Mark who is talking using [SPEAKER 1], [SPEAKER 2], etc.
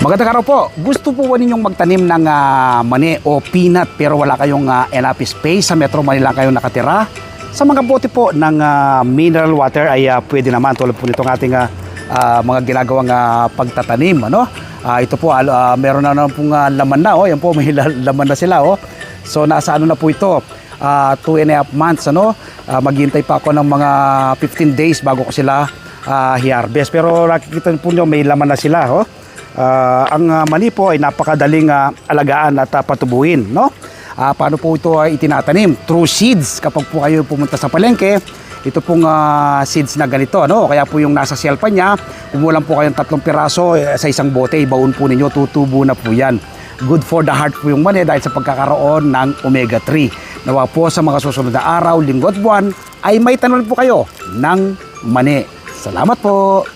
[SPEAKER 1] Magandang araw po. Gusto po ba ninyong magtanim ng mani o peanut pero wala kayong enough space, sa Metro Manila kayo nakatira? Sa mga bote po ng mineral water ay pwede naman, tulad po nitong ating mga ginagawang pagtatanim. Ano? Ito po, meron na pong laman na. Yan po, may laman na sila. So nasa ano na po ito? 2.5 months. Maghintay pa ako ng mga 15 days bago ko sila i-harvest. Pero nakikita po nyo, may laman na sila. Ang mani po ay napakadaling alagaan at patubuhin, no? Paano po ito itinatanim? Through seeds. Kapag po kayo pumunta sa palengke, ito pong seeds na ganito, no? Kaya po yung nasa shelf niya, kumulang po kayong 3 piraso sa isang bote, ibaon po ninyo, tutubo na po yan. Good for the heart po yung mani dahil sa pagkakaroon ng omega-3. Nawa po sa mga susunod na araw, linggo at buwan, ay may tanim po kayo ng mani. Salamat po!